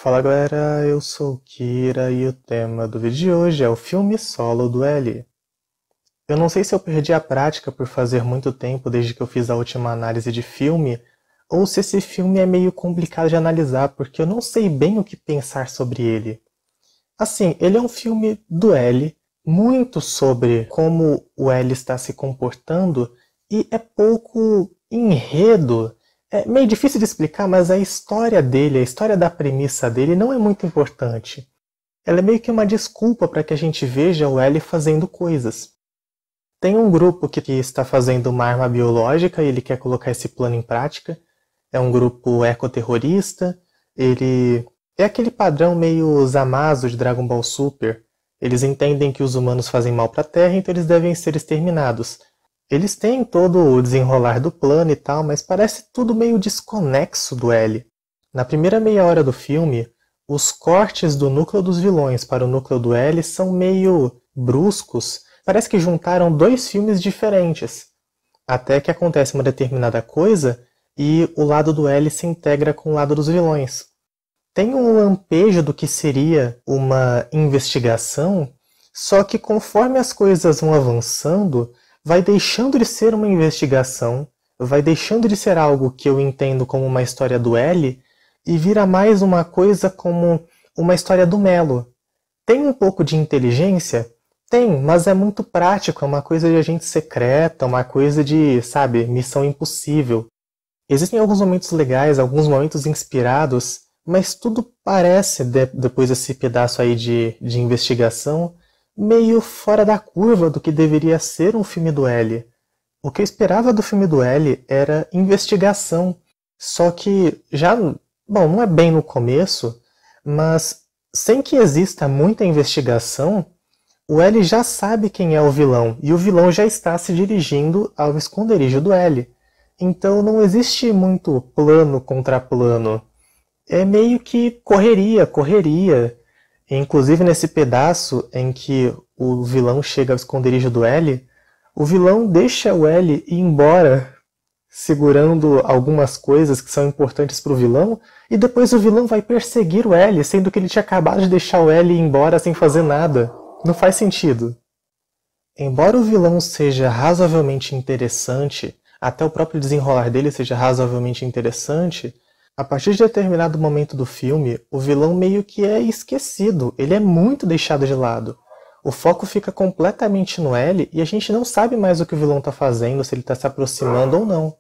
Fala galera, eu sou o Kira e o tema do vídeo de hoje é o filme solo do L. Eu não sei se eu perdi a prática por fazer muito tempo desde que eu fiz a última análise de filme, ou se esse filme é meio complicado de analisar, porque eu não sei bem o que pensar sobre ele. Assim, ele é um filme do L, muito sobre como o L está se comportando, e é pouco enredo. É meio difícil de explicar, mas a história dele, a história da premissa dele não é muito importante. Ela é meio que uma desculpa para que a gente veja o L fazendo coisas. Tem um grupo que está fazendo uma arma biológica e ele quer colocar esse plano em prática. É um grupo ecoterrorista. Ele é aquele padrão meio Zamasu de Dragon Ball Super. Eles entendem que os humanos fazem mal para a Terra, então eles devem ser exterminados. Eles têm todo o desenrolar do plano e tal, mas parece tudo meio desconexo do L. Na primeira meia hora do filme, os cortes do núcleo dos vilões para o núcleo do L são meio bruscos. Parece que juntaram dois filmes diferentes. Até que acontece uma determinada coisa e o lado do L se integra com o lado dos vilões. Tem um lampejo do que seria uma investigação, só que conforme as coisas vão avançando, vai deixando de ser uma investigação, vai deixando de ser algo que eu entendo como uma história do L e vira mais uma coisa como uma história do Melo. Tem um pouco de inteligência? Tem, mas é muito prático, é uma coisa de agente secreta, uma coisa de, sabe, missão impossível. Existem alguns momentos legais, alguns momentos inspirados, mas tudo parece, depois desse pedaço aí de investigação, meio fora da curva do que deveria ser um filme do L. O que eu esperava do filme do L era investigação, só que já, bom, não é bem no começo, mas sem que exista muita investigação, o L já sabe quem é o vilão, e o vilão já está se dirigindo ao esconderijo do L. Então não existe muito plano contra plano. É meio que correria, correria. Inclusive nesse pedaço em que o vilão chega ao esconderijo do L, o vilão deixa o L ir embora, segurando algumas coisas que são importantes para o vilão, e depois o vilão vai perseguir o L, sendo que ele tinha acabado de deixar o L ir embora sem fazer nada. Não faz sentido. Embora o vilão seja razoavelmente interessante, até o próprio desenrolar dele seja razoavelmente interessante, a partir de determinado momento do filme, o vilão meio que é esquecido, ele é muito deixado de lado. O foco fica completamente no L e a gente não sabe mais o que o vilão está fazendo, se ele está se aproximando ou não.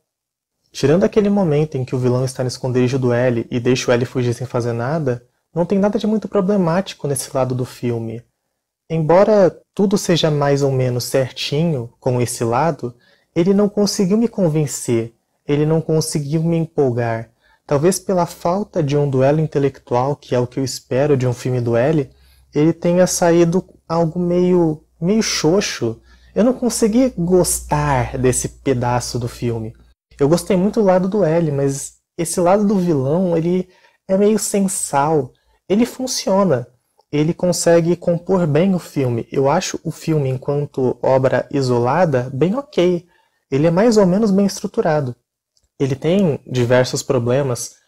Tirando aquele momento em que o vilão está no esconderijo do L e deixa o L fugir sem fazer nada, não tem nada de muito problemático nesse lado do filme. Embora tudo seja mais ou menos certinho com esse lado, ele não conseguiu me convencer, ele não conseguiu me empolgar. Talvez pela falta de um duelo intelectual, que é o que eu espero de um filme do L, ele tenha saído algo meio xoxo. Eu não consegui gostar desse pedaço do filme. Eu gostei muito do lado do L, mas esse lado do vilão, ele é meio sem sal. Ele funciona. Ele consegue compor bem o filme. Eu acho o filme, enquanto obra isolada, bem ok. Ele é mais ou menos bem estruturado. Ele tem diversos problemas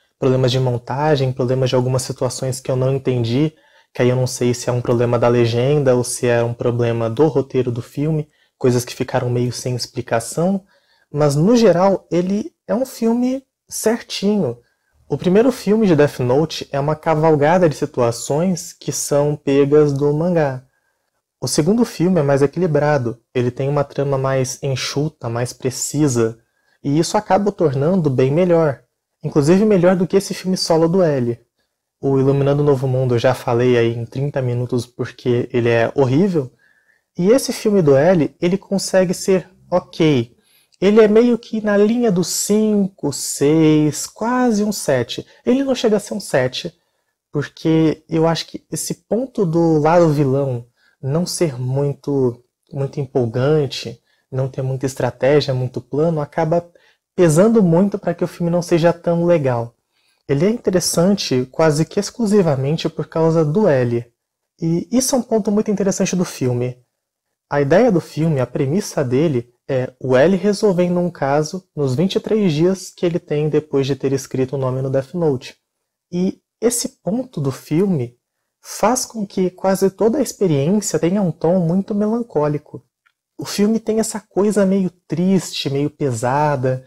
de montagem, problemas de algumas situações que eu não entendi, que aí eu não sei se é um problema da legenda ou se é um problema do roteiro do filme, coisas que ficaram meio sem explicação, mas no geral ele é um filme certinho. O primeiro filme de Death Note é uma cavalgada de situações que são pegas do mangá. O segundo filme é mais equilibrado, ele tem uma trama mais enxuta, mais precisa, e isso acaba o tornando bem melhor. Inclusive melhor do que esse filme solo do L. O Iluminando o Novo Mundo eu já falei aí em 30 minutos porque ele é horrível. E esse filme do L, ele consegue ser ok. Ele é meio que na linha do 5, 6, quase um 7. Ele não chega a ser um 7, porque eu acho que esse ponto do lado vilão não ser muito empolgante, não ter muita estratégia, muito plano, acaba pesando muito para que o filme não seja tão legal. Ele é interessante quase que exclusivamente por causa do L. E isso é um ponto muito interessante do filme. A ideia do filme, a premissa dele, é o L resolvendo um caso nos 23 dias que ele tem depois de ter escrito o nome no Death Note. E esse ponto do filme faz com que quase toda a experiência tenha um tom muito melancólico. O filme tem essa coisa meio triste, meio pesada,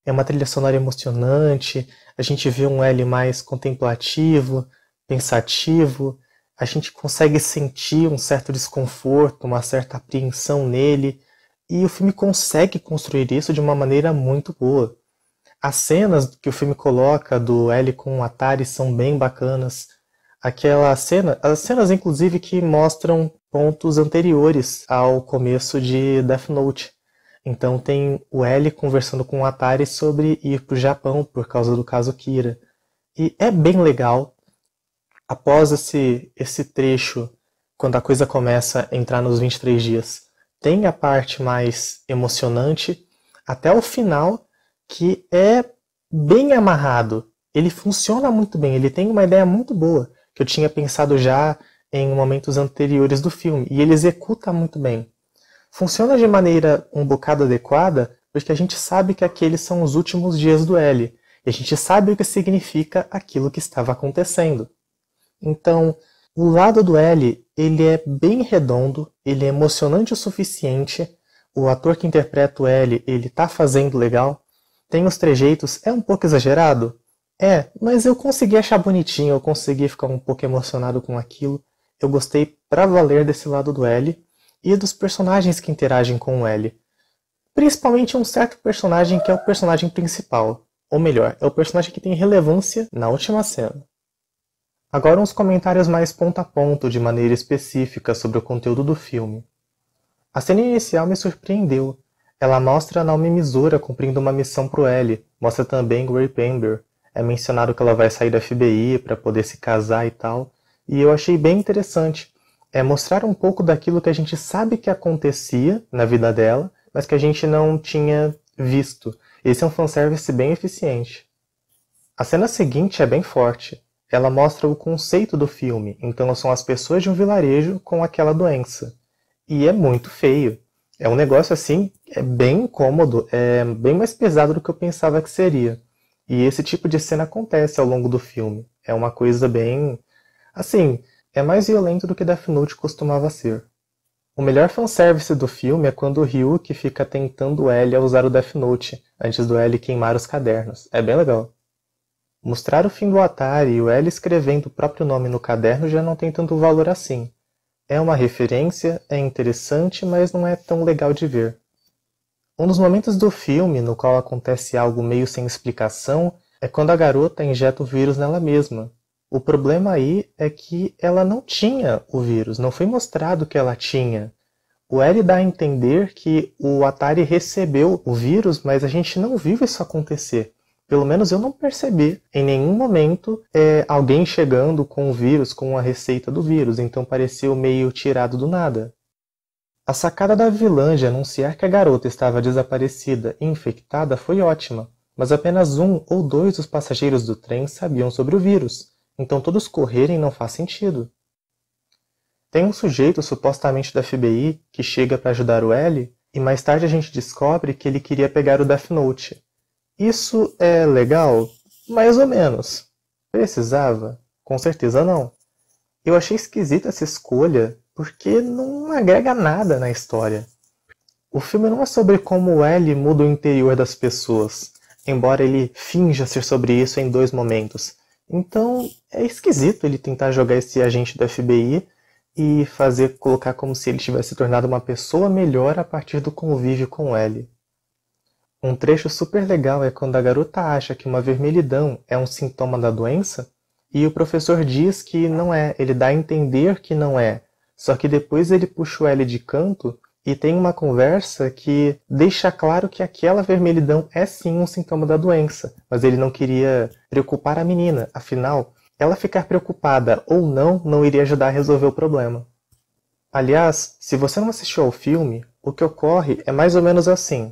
é uma trilha sonora emocionante, a gente vê um L mais contemplativo, pensativo, a gente consegue sentir um certo desconforto, uma certa apreensão nele, e o filme consegue construir isso de uma maneira muito boa. As cenas que o filme coloca do L com o Atari são bem bacanas. As cenas inclusive que mostram pontos anteriores ao começo de Death Note. Então tem o L conversando com o Atari sobre ir para o Japão por causa do caso Kira. E é bem legal. Após esse trecho, quando a coisa começa a entrar nos 23 dias, tem a parte mais emocionante até o final, que é bem amarrado. Ele funciona muito bem, ele tem uma ideia muito boa, que eu tinha pensado já em momentos anteriores do filme, e ele executa muito bem. Funciona de maneira um bocado adequada, porque a gente sabe que aqueles são os últimos dias do L, e a gente sabe o que significa aquilo que estava acontecendo. Então, o lado do L, ele é bem redondo, ele é emocionante o suficiente, o ator que interpreta o L, ele tá fazendo legal, tem os trejeitos, é um pouco exagerado? É, mas eu consegui achar bonitinho, eu consegui ficar um pouco emocionado com aquilo, eu gostei pra valer desse lado do L, e dos personagens que interagem com o L. Principalmente um certo personagem que é o personagem principal, ou melhor, é o personagem que tem relevância na última cena. Agora uns comentários mais ponto a ponto, de maneira específica, sobre o conteúdo do filme. A cena inicial me surpreendeu. Ela mostra a Naomi Misora cumprindo uma missão pro L, mostra também Grace Pember. É mencionado que ela vai sair da FBI para poder se casar e tal, e eu achei bem interessante. É mostrar um pouco daquilo que a gente sabe que acontecia na vida dela, mas que a gente não tinha visto. Esse é um fanservice bem eficiente. A cena seguinte é bem forte. Ela mostra o conceito do filme, então são as pessoas de um vilarejo com aquela doença. E é muito feio. É um negócio assim, é bem incômodo, é bem mais pesado do que eu pensava que seria. E esse tipo de cena acontece ao longo do filme. É uma coisa bem... assim, é mais violento do que Death Note costumava ser. O melhor fanservice do filme é quando o Ryuki fica tentando o L a usar o Death Note, antes do L queimar os cadernos. É bem legal. Mostrar o fim do Atari e o L escrevendo o próprio nome no caderno já não tem tanto valor assim. É uma referência, é interessante, mas não é tão legal de ver. Um dos momentos do filme no qual acontece algo meio sem explicação é quando a garota injeta o vírus nela mesma. O problema aí é que ela não tinha o vírus, não foi mostrado que ela tinha. O L dá a entender que o Atari recebeu o vírus, mas a gente não viu isso acontecer. Pelo menos eu não percebi em nenhum momento alguém chegando com o vírus, com a receita do vírus, então pareceu meio tirado do nada. A sacada da vilã de anunciar que a garota estava desaparecida e infectada foi ótima, mas apenas 1 ou 2 dos passageiros do trem sabiam sobre o vírus, então todos correrem não faz sentido. Tem um sujeito supostamente da FBI que chega para ajudar o L e mais tarde a gente descobre que ele queria pegar o Death Note. Isso é legal? Mais ou menos. Precisava? Com certeza não. Eu achei esquisita essa escolha porque não agrega nada na história. O filme não é sobre como o L muda o interior das pessoas, embora ele finja ser sobre isso em 2 momentos. Então é esquisito ele tentar jogar esse agente do FBI e colocar como se ele tivesse se tornado uma pessoa melhor a partir do convívio com o L. Um trecho super legal é quando a garota acha que uma vermelhidão é um sintoma da doença e o professor diz que não é, ele dá a entender que não é, só que depois ele puxa o L de canto e tem uma conversa que deixa claro que aquela vermelhidão é sim um sintoma da doença, mas ele não queria preocupar a menina, afinal, ela ficar preocupada ou não iria ajudar a resolver o problema. Aliás, se você não assistiu ao filme, o que ocorre é mais ou menos assim.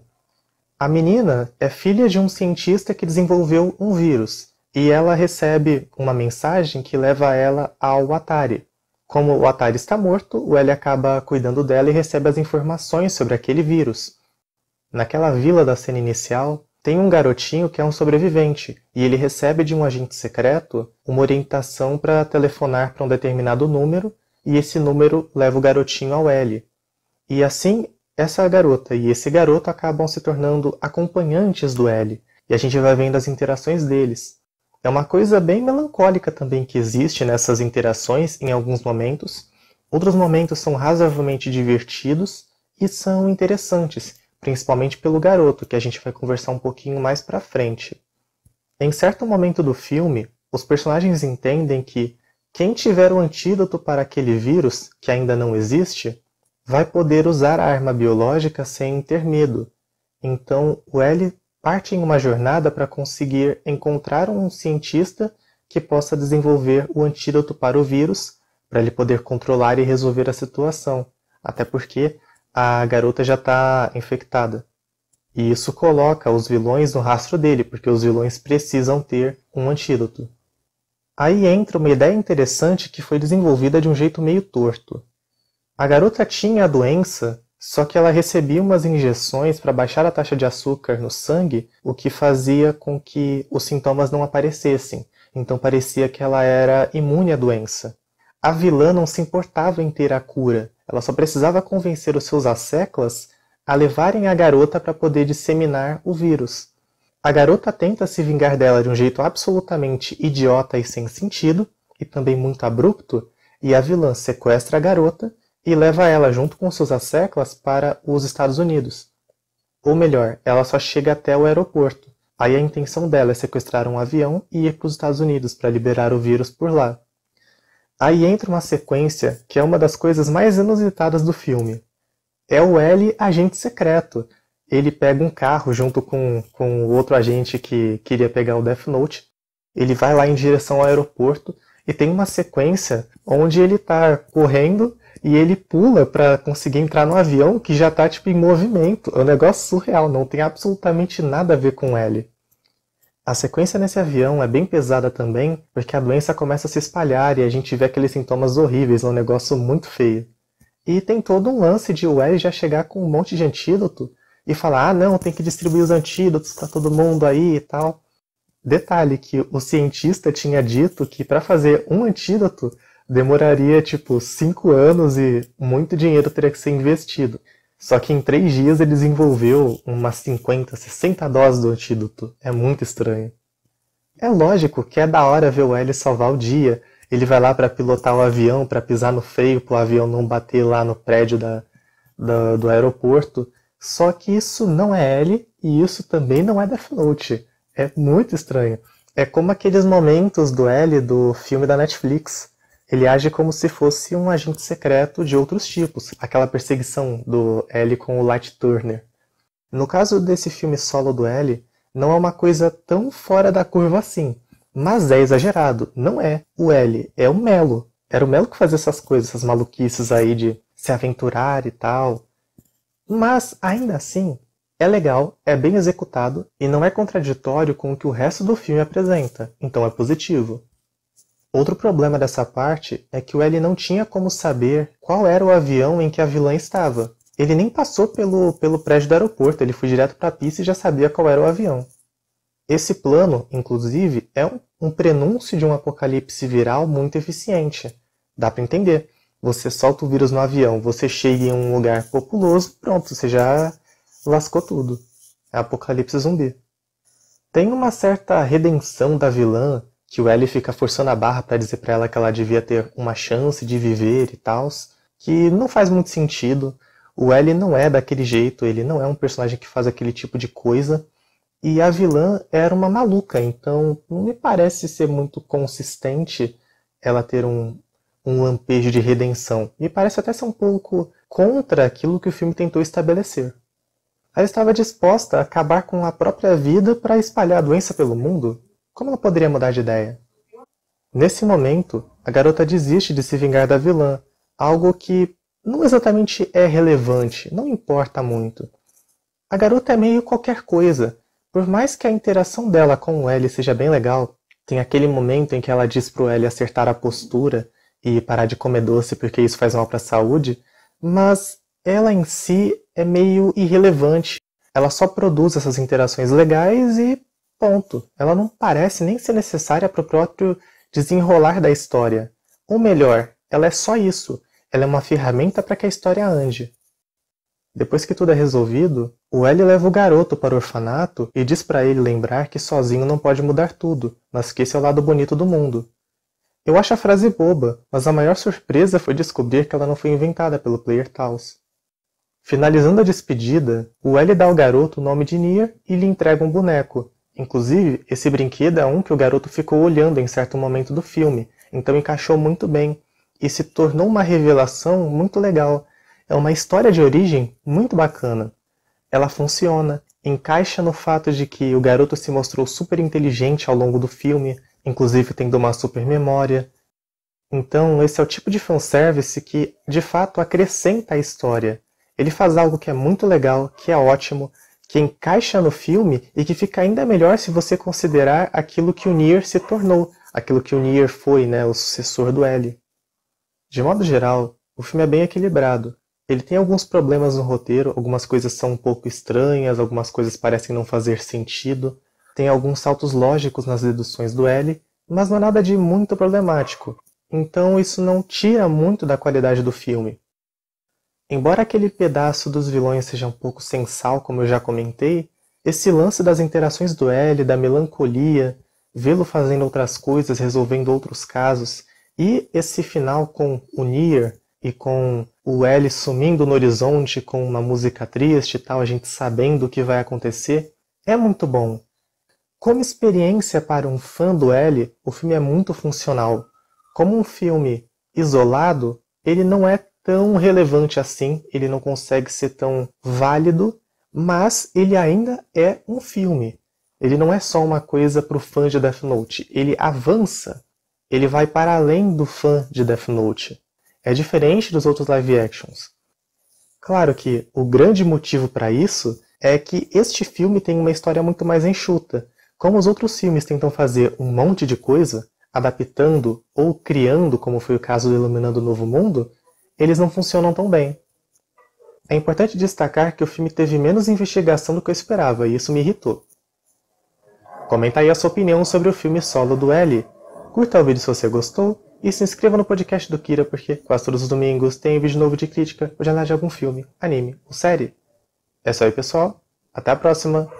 A menina é filha de um cientista que desenvolveu um vírus, e ela recebe uma mensagem que leva ela ao Atari. Como o Atari está morto, o L acaba cuidando dela e recebe as informações sobre aquele vírus. Naquela vila da cena inicial, Tem um garotinho que é um sobrevivente, e ele recebe de um agente secreto uma orientação para telefonar para um determinado número, e esse número leva o garotinho ao L. E assim, essa garota e esse garoto acabam se tornando acompanhantes do L, e a gente vai vendo as interações deles. É uma coisa bem melancólica também que existe nessas interações em alguns momentos. Outros momentos são razoavelmente divertidos e são interessantes, principalmente pelo garoto, que a gente vai conversar um pouquinho mais pra frente. Em certo momento do filme, os personagens entendem que quem tiver o antídoto para aquele vírus, que ainda não existe, vai poder usar a arma biológica sem ter medo. Então, o L parte em uma jornada para conseguir encontrar um cientista que possa desenvolver o antídoto para o vírus, para ele poder controlar e resolver a situação. Até porque a garota já está infectada. E isso coloca os vilões no rastro dele, porque os vilões precisam ter um antídoto. Aí entra uma ideia interessante que foi desenvolvida de um jeito meio torto. A garota tinha a doença, só que ela recebia umas injeções para baixar a taxa de açúcar no sangue, o que fazia com que os sintomas não aparecessem. Então parecia que ela era imune à doença. A vilã não se importava em ter a cura, ela só precisava convencer os seus asseclas a levarem a garota para poder disseminar o vírus. A garota tenta se vingar dela de um jeito absolutamente idiota e sem sentido, e também muito abrupto, e a vilã sequestra a garota e leva ela junto com seus asseclas para os Estados Unidos. Ou melhor, ela só chega até o aeroporto. Aí a intenção dela é sequestrar um avião e ir para os Estados Unidos para liberar o vírus por lá. Aí entra uma sequência que é uma das coisas mais inusitadas do filme. É o L agente secreto. Ele pega um carro junto com o outro agente que queria pegar o Death Note. Ele vai lá em direção ao aeroporto e tem uma sequência onde ele está correndo e ele pula para conseguir entrar no avião que já está tipo, em movimento. É um negócio surreal, não tem absolutamente nada a ver com L. A sequência nesse avião é bem pesada também, porque a doença começa a se espalhar e a gente vê aqueles sintomas horríveis, é um negócio muito feio. E tem todo um lance de o L já chegar com um monte de antídoto e falar, não, tem que distribuir os antídotos para todo mundo aí e tal. Detalhe que o cientista tinha dito que para fazer um antídoto demoraria tipo 5 anos e muito dinheiro teria que ser investido. Só que em 3 dias ele desenvolveu umas 50, 60 doses do antídoto. É muito estranho. É lógico que é da hora ver o L salvar o dia. Ele vai lá para pilotar o avião, para pisar no freio, para o avião não bater lá no prédio do aeroporto. Só que isso não é L e isso também não é Death Note. É muito estranho. É como aqueles momentos do L do filme da Netflix. Ele age como se fosse um agente secreto de outros tipos. Aquela perseguição do L com o Light Turner. No caso desse filme solo do L, não é uma coisa tão fora da curva assim. Mas é exagerado. Não é o L, é o Melo. Era o Melo que fazia essas coisas, essas maluquices aí de se aventurar e tal. Mas, ainda assim, é legal, é bem executado e não é contraditório com o que o resto do filme apresenta, então é positivo. Outro problema dessa parte é que o L não tinha como saber qual era o avião em que a vilã estava. Ele nem passou pelo prédio do aeroporto, ele foi direto para a pista e já sabia qual era o avião. Esse plano, inclusive, é um prenúncio de um apocalipse viral muito eficiente. Dá para entender. Você solta o vírus no avião, você chega em um lugar populoso, pronto, você já lascou tudo. É apocalipse zumbi. Tem uma certa redenção da vilã, que o L fica forçando a barra para dizer para ela que ela devia ter uma chance de viver e tal, que não faz muito sentido. O L não é daquele jeito, ele não é um personagem que faz aquele tipo de coisa. E a vilã era uma maluca, então não me parece ser muito consistente ela ter um lampejo de redenção. Me parece até ser um pouco contra aquilo que o filme tentou estabelecer. Ela estava disposta a acabar com a própria vida para espalhar a doença pelo mundo? Como ela poderia mudar de ideia? Nesse momento, a garota desiste de se vingar da vilã, algo que não exatamente é relevante, não importa muito. A garota é meio qualquer coisa. Por mais que a interação dela com o L seja bem legal, tem aquele momento em que ela diz pro L acertar a postura e parar de comer doce porque isso faz mal para a saúde, mas ela em si é meio irrelevante. Ela só produz essas interações legais e ponto. Ela não parece nem ser necessária para o próprio desenrolar da história. Ou melhor, ela é só isso. Ela é uma ferramenta para que a história ande. Depois que tudo é resolvido, o L leva o garoto para o orfanato e diz para ele lembrar que sozinho não pode mudar tudo, mas que esse é o lado bonito do mundo. Eu acho a frase boba, mas a maior surpresa foi descobrir que ela não foi inventada pelo Player Taos. Finalizando a despedida, o L dá ao garoto o nome de Nier e lhe entrega um boneco. Inclusive, esse brinquedo é um que o garoto ficou olhando em certo momento do filme, então encaixou muito bem, e se tornou uma revelação muito legal. É uma história de origem muito bacana. Ela funciona, encaixa no fato de que o garoto se mostrou super inteligente ao longo do filme, inclusive tendo uma super memória. Então, esse é o tipo de fanservice que, de fato, acrescenta a história. Ele faz algo que é muito legal, que é ótimo, que encaixa no filme e que fica ainda melhor se você considerar aquilo que o Nier se tornou, aquilo que o Nier foi, o sucessor do L. De modo geral, o filme é bem equilibrado. Ele tem alguns problemas no roteiro, algumas coisas são um pouco estranhas, algumas coisas parecem não fazer sentido, tem alguns saltos lógicos nas deduções do L, mas não é nada de muito problemático. Então isso não tira muito da qualidade do filme. Embora aquele pedaço dos vilões seja um pouco sem sal, como eu já comentei, esse lance das interações do L, da melancolia, vê-lo fazendo outras coisas, resolvendo outros casos, e esse final com o Nier e com o L sumindo no horizonte com uma música triste e tal, a gente sabendo o que vai acontecer, é muito bom. Como experiência para um fã do L, o filme é muito funcional. Como um filme isolado, ele não é tão relevante assim, ele não consegue ser tão válido, mas ele ainda é um filme. Ele não é só uma coisa para o fã de Death Note, ele avança, ele vai para além do fã de Death Note. É diferente dos outros live actions. Claro que o grande motivo para isso é que este filme tem uma história muito mais enxuta. Como os outros filmes tentam fazer um monte de coisa, adaptando ou criando, como foi o caso do Iluminando o Novo Mundo, eles não funcionam tão bem. É importante destacar que o filme teve menos investigação do que eu esperava, e isso me irritou. Comenta aí a sua opinião sobre o filme solo do L. Curta o vídeo se você gostou, e se inscreva no podcast do Kira, porque quase todos os domingos tem vídeo novo de crítica ou de análise de algum filme, anime ou série. É isso aí, pessoal. Até a próxima!